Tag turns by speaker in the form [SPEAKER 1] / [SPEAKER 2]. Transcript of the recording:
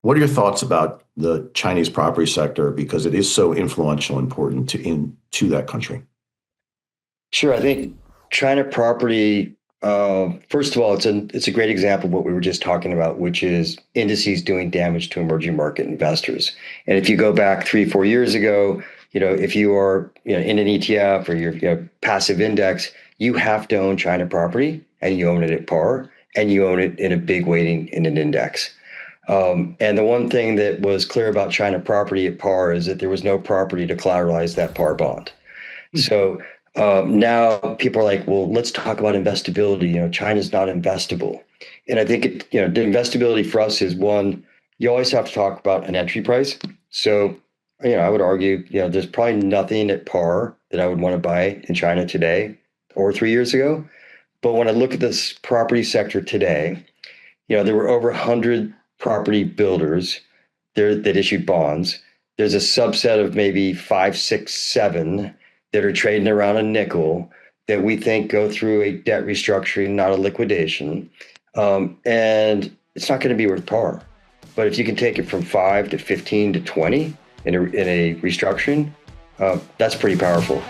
[SPEAKER 1] What are your thoughts about the Chinese property sector because it is so influential and important to that country?
[SPEAKER 2] Sure. I think China property, first of all, it's a great example of what we were just talking about, which is indices doing damage to emerging market investors. And if you go back 3, 4 years ago, if you are in an ETF or you're passive index, you have to own China property and you own it at par and you own it in a big weighting in an index. And the one thing that was clear about China property at par is that there was no property to collateralize that par bond. So now people are like, well, let's talk about investability. China's not investable. And I think the investability for us is one, you always have to talk about an entry price. So, I would argue, there's probably nothing at par that I would want to buy in China today or 3 years ago. But when I look at this property sector today, there were over 100 property builders there that issued bonds. There's a subset of maybe five, six, seven that are trading around a nickel that we think go through a debt restructuring, not a liquidation. And it's not going to be worth par. But if you can take it from 5 to 15 to 20 in a restructuring, that's pretty powerful.